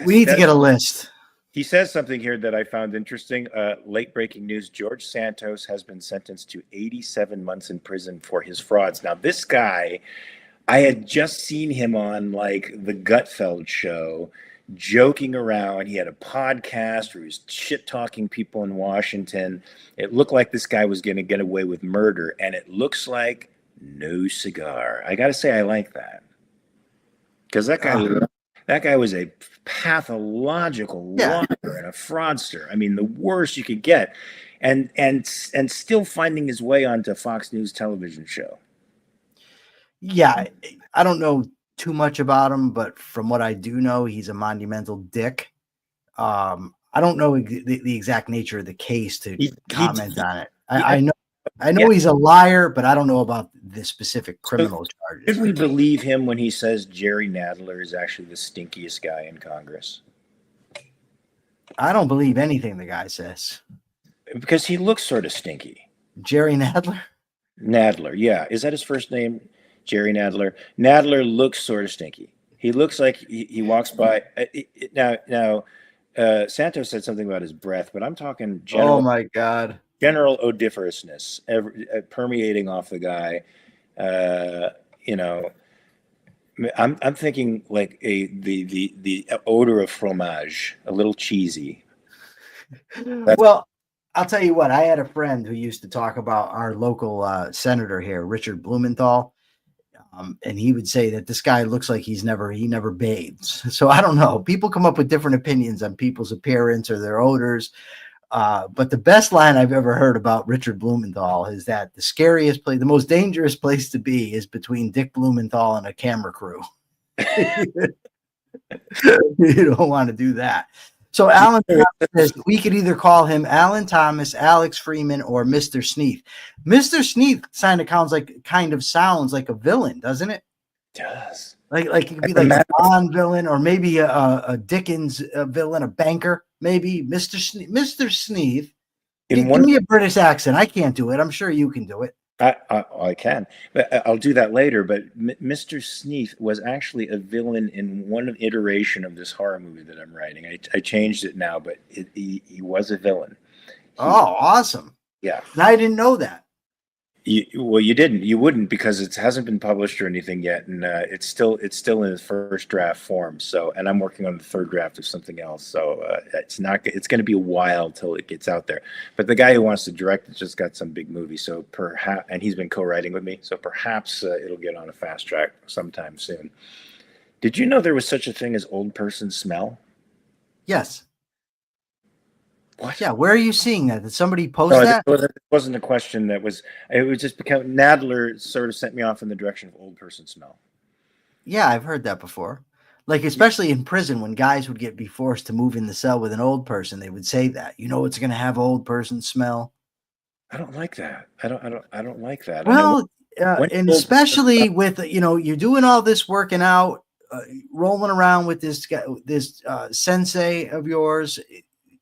S2: need to get a list.
S1: He says something here that I found interesting. Late breaking news: George Santos has been sentenced to 87 months in prison for his frauds. Now, this guy, I had just seen him on like the Gutfeld show, joking around. He had a podcast where he was shit talking people in Washington. It looked like this guy was going to get away with murder, and it looks like no cigar. I got to say, I like that, because that guy was a pathological liar and a fraudster. I mean, the worst you could get, and still finding his way onto Fox News television show.
S2: Yeah, I don't know too much about him, but from what I do know, he's a monumental dick. I don't know the exact nature of the case to comment on it.
S1: Yeah.
S2: I know he's a liar, but I don't know about the specific criminal charges.
S1: Should we believe him when he says Jerry Nadler is actually the stinkiest guy in Congress?
S2: I don't believe anything the guy says.
S1: Because he looks sort of stinky.
S2: Jerry Nadler?
S1: Nadler, yeah. Is that his first name? Jerry Nadler. Nadler looks sort of stinky. He looks like he walks by. Now, Santos said something about his breath, but I'm talking general.
S2: Oh my God.
S1: General odoriferousness permeating off the guy. I'm thinking like the odor of fromage, a little cheesy.
S2: Well, I'll tell you what. I had a friend who used to talk about our local senator here, Richard Blumenthal, and he would say that this guy looks like he never bathes. So I don't know. People come up with different opinions on people's appearance or their odors. But the best line I've ever heard about Richard Blumenthal is that the scariest place, the most dangerous place to be is between Dick Blumenthal and a camera crew. You don't want to do that. So Alan Thomas says we could either call him Alan Thomas, Alex Freeman, or Mr. Sneath. Mr. Sneath kind of sounds like a villain, doesn't it?
S1: It does.
S2: Like it could be like a Bond villain, or maybe a Dickens villain, a banker, maybe Mr. Sneath. Give me a British accent. I can't do it. I'm sure you can do it.
S1: I can, but I'll do that later. But Mr. Sneath was actually a villain in one iteration of this horror movie that I'm writing. I changed it now, but he was a villain.
S2: Awesome!
S1: Yeah,
S2: and I didn't know that.
S1: You didn't. You wouldn't, because it hasn't been published or anything yet, and it's still in its first draft form. So, and I'm working on the third draft of something else. So it's going to be a while till it gets out there. But the guy who wants to direct it just got some big movie, so perhaps, and he's been co-writing with me, so perhaps it'll get on a fast track sometime soon. Did you know there was such a thing as old person smell?
S2: Yes.
S1: What?
S2: Yeah, where are you seeing that? Did somebody post that?
S1: It wasn't a question. It was just because Nadler sort of sent me off in the direction of old person smell.
S2: Yeah, I've heard that before. Like, especially in prison, when guys would be forced to move in the cell with an old person, they would say that. It's going to have old person smell.
S1: I don't like that. I don't like that.
S2: Well, and especially with you're doing all this working out, rolling around with this sensei of yours.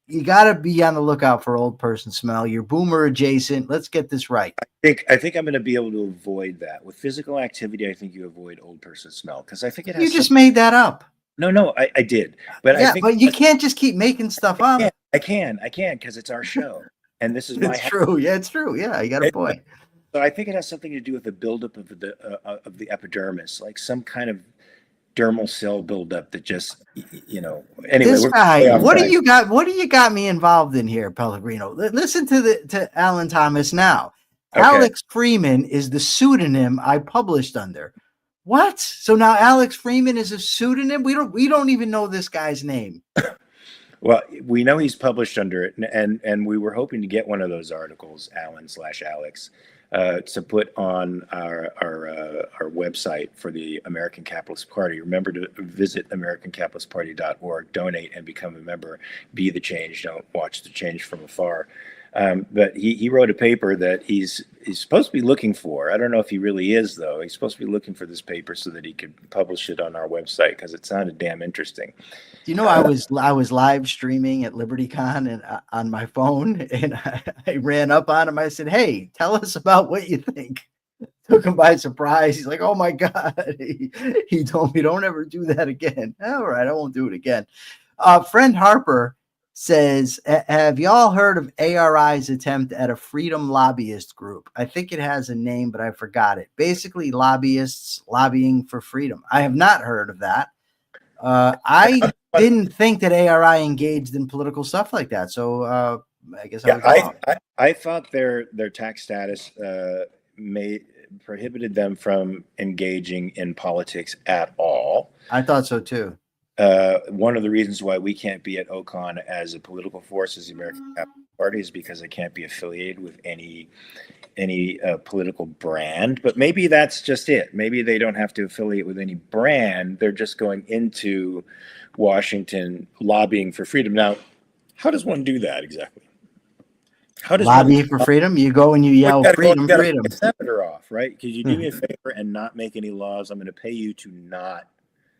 S2: You got to be on the lookout for old person smell. You're boomer adjacent. Let's get this right.
S1: I think I'm going to be able to avoid that with physical activity. I think you avoid old person smell because I think it has.
S2: You just made that up.
S1: No, I did. But
S2: yeah,
S1: I think
S2: but you can't just keep making stuff up.
S1: I can because it's our show, and this is my.
S2: It's true. Yeah, it's true. Yeah, you got a point.
S1: So I think it has something to do with the buildup of the epidermis, like some kind of dermal cell buildup that just, anyway.
S2: This guy, what do you got me involved in here, Pellegrino? Listen to Alan Thomas now. Okay. Alex Freeman is the pseudonym I published under. What? So now Alex Freeman is a pseudonym? We don't even know this guy's name.
S1: Well, we know he's published under it, and we were hoping to get one of those articles, Alan/Alex, to put on our website for the American Capitalist Party. Remember to visit AmericanCapitalistParty.org, donate, and become a member. Be the change. Don't watch the change from afar. But he wrote a paper that he's supposed to be looking for. I don't know if he really is, though. He's supposed to be looking for this paper so that he could publish it on our website because it sounded damn interesting.
S2: Do you know I was live streaming at LibertyCon and on my phone, and I ran up on him. I said, "Hey, tell us about what you think." Took him by surprise. He's like, "Oh my God!" He told me, "Don't ever do that again." All right, I won't do it again. Friend Harper says, "Have y'all heard of ARI's attempt at a freedom lobbyist group? I think it has a name, but I forgot it. Basically, lobbyists lobbying for freedom." I have not heard of that. I didn't think that ARI engaged in political stuff like that. So I guess
S1: I thought their tax status prohibited them from engaging in politics at all.
S2: I thought so too.
S1: One of the reasons why we can't be at OCON as a political force as the American Capitalist Party is because they can't be affiliated with any political brand. But maybe that's just it. Maybe they don't have to affiliate with any brand. They're just going into Washington lobbying for freedom. Now, How does one do that exactly? How does one
S2: Lobby for freedom? You go and you yell freedom,
S1: you
S2: freedom.
S1: pay a senator off, right? Could you do me a favor and not make any laws? I'm going to pay you to not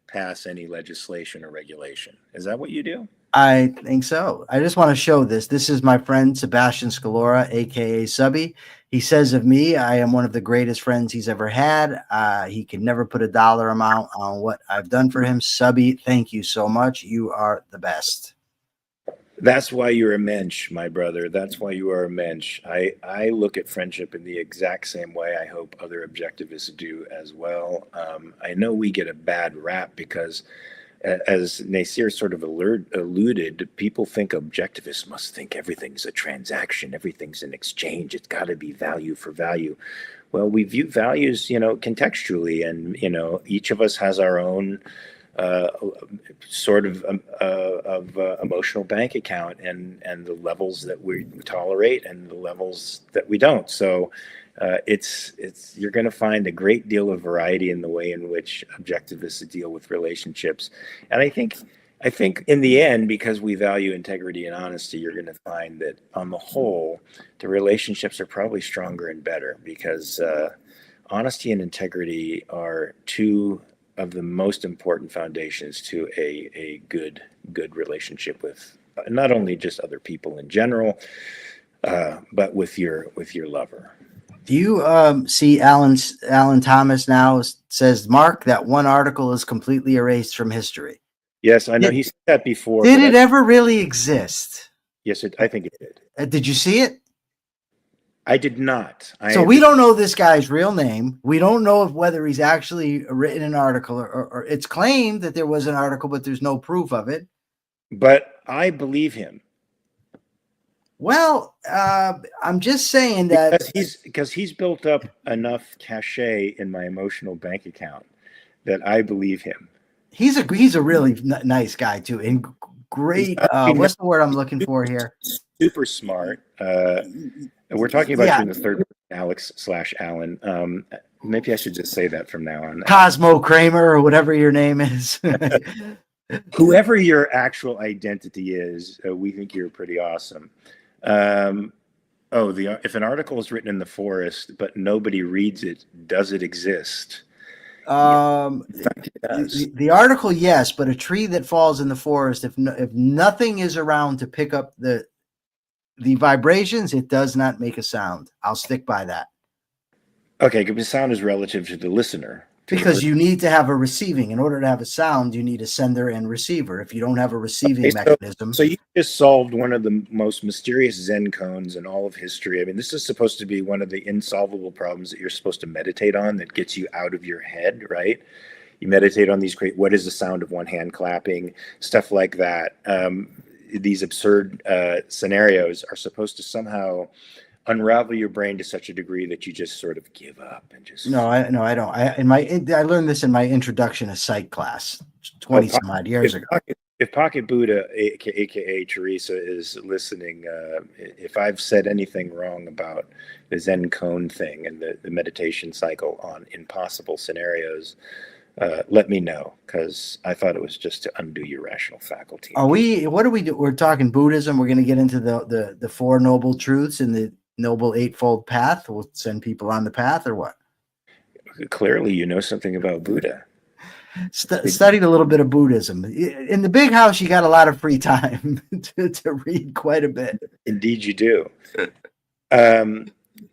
S1: pass any legislation or regulation. Is that what you do?
S2: I think so. I just want to show this. This is my friend Sebastian Scalora, aka Subby. He says of me, I am one of the greatest friends he's ever had. He can never put a dollar amount on what I've done for him. Subby, thank you so much. You are the best.
S1: That's why you're a mensch, my brother. That's why you are a mensch. I look at friendship in the exact same way. I hope other objectivists do as well. I know we get a bad rap because, as Nasir sort of alluded, people think objectivists must think everything's a transaction, everything's an exchange. It's got to be value for value. Well, we view values, contextually, and each of us has our own sort of emotional bank account, and the levels that we tolerate and the levels that we don't. So you're going to find a great deal of variety in the way in which objectivists deal with relationships. And I think in the end, because we value integrity and honesty, you're going to find that on the whole, the relationships are probably stronger and better, because honesty and integrity are two of the most important foundations to a good relationship with not only just other people in general, but with your lover.
S2: Do you see Alan Thomas now says, Mark, that one article is completely erased from history?
S1: Yes, I know he said that before.
S2: Did it ever really exist?
S1: Yes, I think it did.
S2: Did you see it?
S1: I did not.
S2: So we don't know this guy's real name. We don't know whether he's actually written an article, or it's claimed that there was an article, but there's no proof of it.
S1: But I believe him.
S2: Well, I'm just saying that
S1: because he's built up enough cachet in my emotional bank account that I believe him.
S2: He's a really nice guy too, and great. What's the word I'm looking for here?
S1: Super smart. We're talking about you in the third, Alex/Alan. Maybe I should just say that from now on.
S2: Cosmo Kramer, or whatever your name is.
S1: Whoever your actual identity is, we think you're pretty awesome. If an article is written in the forest but nobody reads it, does it exist?
S2: The article, yes, but a tree that falls in the forest, if nothing is around to pick up the vibrations, it does not make a sound. I'll stick by that.
S1: Okay, because sound is relative to the listener.
S2: Because you need to have a receiving. In order to have a sound, you need a sender and receiver. If you don't have a receiving mechanism.
S1: So you just solved one of the most mysterious Zen koans in all of history. I mean, this is supposed to be one of the insolvable problems that you're supposed to meditate on, that gets you out of your head, right? You meditate on these what is the sound of one hand clapping, stuff like that. These absurd scenarios are supposed to somehow unravel your brain to such a degree that you just sort of give up and just.
S2: No, I don't. I learned this in my introduction to psych class 20 some odd years ago.
S1: If Pocket Buddha, aka Teresa, is listening, if I've said anything wrong about the Zen koan thing and the meditation cycle on impossible scenarios, let me know, because I thought it was just to undo your rational faculty.
S2: What do we do? We're talking Buddhism. We're going to get into the Four Noble Truths and the Noble Eightfold Path. We'll send people on the path, or what?
S1: Clearly, you know something about Buddha.
S2: Studied a little bit of Buddhism. In the big house, you got a lot of free time to read quite a bit.
S1: Indeed, you do.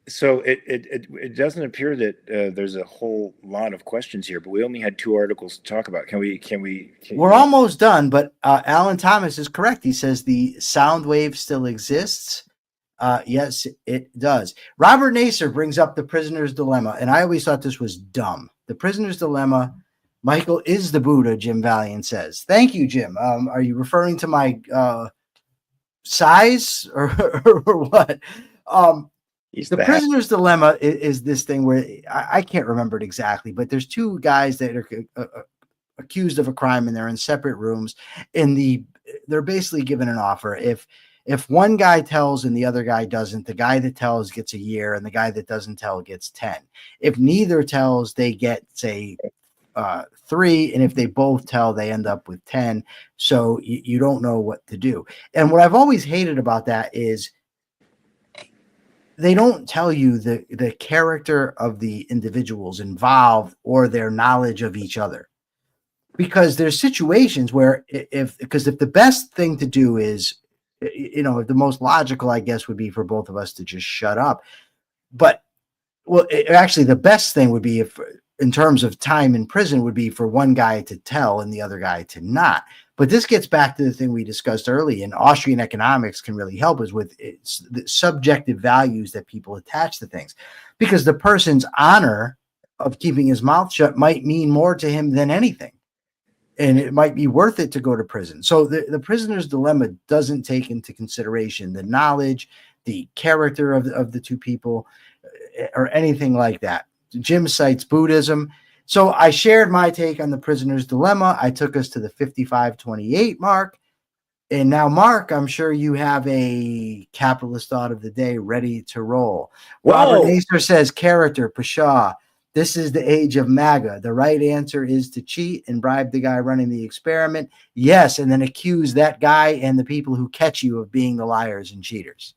S1: So it doesn't appear that there's a whole lot of questions here, but we only had 2 articles to talk about. We're
S2: almost done, but Alan Thomas is correct. He says the sound wave still exists. Yes, it does. Robert Nasir brings up the prisoner's dilemma, and I always thought this was dumb. The prisoner's dilemma. Michael is the Buddha, Jim Valiant says. Thank you, Jim. Are you referring to my size or what? The prisoner's dilemma is this thing where I can't remember it exactly, but there's 2 guys that are accused of a crime, and they're in separate rooms. They're basically given an offer. If one guy tells and the other guy doesn't, the guy that tells gets a year, and the guy that doesn't tell gets 10. If neither tells, they get, say, 3, and if they both tell, they end up with 10. So you don't know what to do. And what I've always hated about that is they don't tell you the character of the individuals involved or their knowledge of each other. Because there's situations where if the best thing to do is, the most logical, I guess, would be for both of us to just shut up. But actually, the best thing would be, if in terms of time in prison, would be for one guy to tell and the other guy to not. But this gets back to the thing we discussed early, and Austrian economics can really help us with the subjective values that people attach to things, because the person's honor of keeping his mouth shut might mean more to him than anything. And it might be worth it to go to prison. So the prisoner's dilemma doesn't take into consideration the knowledge, the character of the two people, or anything like that. Jim cites Buddhism. So I shared my take on the prisoner's dilemma. I took us to the 55-28 mark. And now, Mark, I'm sure you have a capitalist thought of the day ready to roll.
S1: Whoa.
S2: Robert Nacer says, character, Pshaw. This is the age of MAGA. The right answer is to cheat and bribe the guy running the experiment. Yes, and then accuse that guy and the people who catch you of being the liars and cheaters.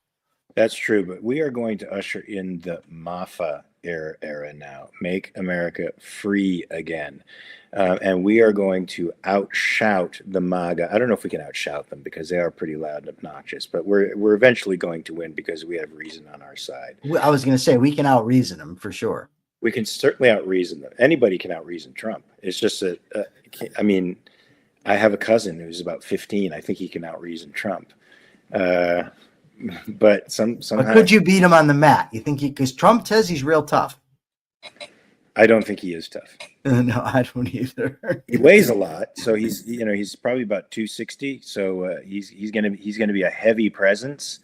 S1: That's true, but we are going to usher in the MAFA era now. Make America free again. And we are going to outshout the MAGA. I don't know if we can outshout them because they are pretty loud and obnoxious, but we're eventually going to win because we have reason on our side.
S2: I was going to say, we can out-reason them for sure.
S1: We can certainly out-reason them. Anybody can out-reason Trump. It's just I mean, I have a cousin who's about 15. I think he can out-reason Trump. But somehow,
S2: could you beat him on the mat? You think because Trump says he's real tough.
S1: I don't think he is tough.
S2: No, I don't either.
S1: He weighs a lot, so he's probably about 260. So he's gonna be a heavy presence,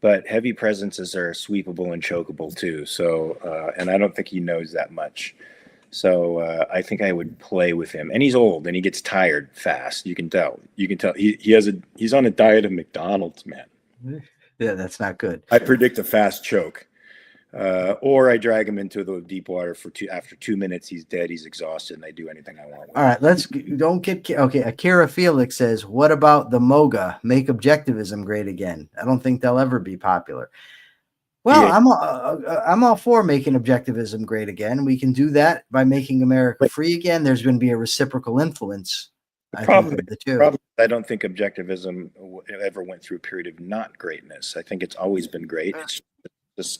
S1: but heavy presences are sweepable and chokeable too. So and I don't think he knows that much. So I think I would play with him. And he's old and he gets tired fast. You can tell. He's on a diet of McDonald's, man.
S2: Yeah, that's not good.
S1: I predict a fast choke. Or I drag him into the deep water after 2 minutes, he's dead, he's exhausted, and I do anything I want.
S2: All right, don't get okay. Akira Felix says, "What about the MOGA? Make objectivism great again." I don't think they'll ever be popular. Well, yeah. I'm all for making objectivism great again. We can do that by making America free again. There's going to be a reciprocal influence. I
S1: don't think objectivism ever went through a period of not greatness. I think it's always been great. It's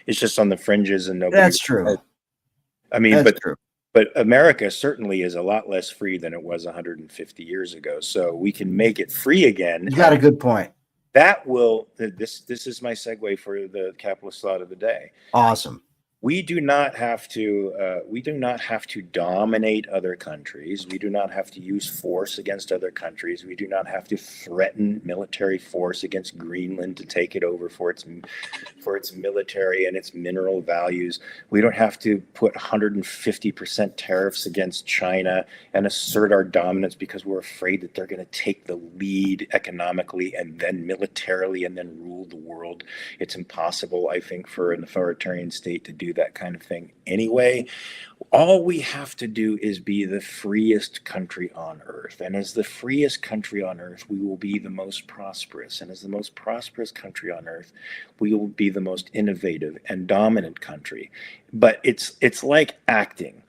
S1: just on the fringes, and nobody.
S2: That's true.
S1: I mean, but America certainly is a lot less free than it was 150 years ago. So we can make it free again.
S2: You got a good point.
S1: That will. This is my segue for the capitalist thought of the day.
S2: Awesome.
S1: We do not have to. We do not have to dominate other countries. We do not have to use force against other countries. We do not have to threaten military force against Greenland to take it over for its military and its mineral values. We don't have to put 150% tariffs against China and assert our dominance because we're afraid that they're going to take the lead economically and then militarily and then rule the world. It's impossible, I think, for an authoritarian state to do that kind of thing anyway. All we have to do is be the freest country on earth. And as the freest country on earth, we will be the most prosperous. And as the most prosperous country on earth, we will be the most innovative and dominant country. But it's like acting.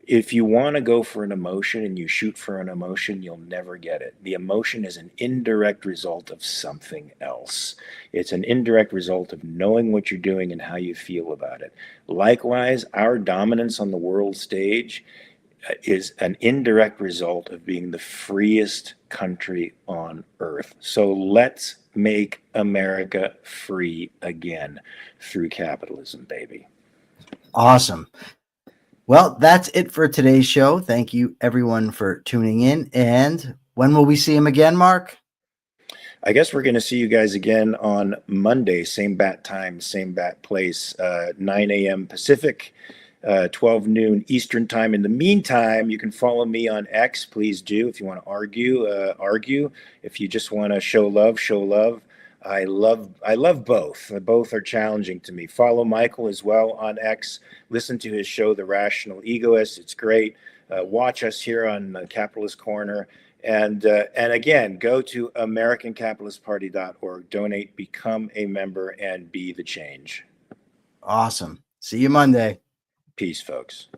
S1: If you want to go for an emotion and you shoot for an emotion, you'll never get it. The emotion is an indirect result of something else. It's an indirect result of knowing what you're doing and how you feel about it. Likewise, our dominance on the world stage is an indirect result of being the freest country on earth. So let's make America free again through capitalism, baby.
S2: Awesome. Well, that's it for today's show. Thank you, everyone, for tuning in. And when will we see him again, Mark?
S1: I guess we're going to see you guys again on Monday, same bat time, same bat place, 9 a.m. Pacific, 12 noon Eastern time. In the meantime, you can follow me on X. Please do. If you want to argue, argue. If you just want to show love, show love. I love both. Both are challenging to me. Follow Michael as well on X. Listen to his show, The Rational Egoist. It's great. watch us here on Capitalist Corner. And again, go to AmericanCapitalistParty.org, donate, become a member, and be the change.
S2: Awesome. See you Monday.
S1: Peace, folks.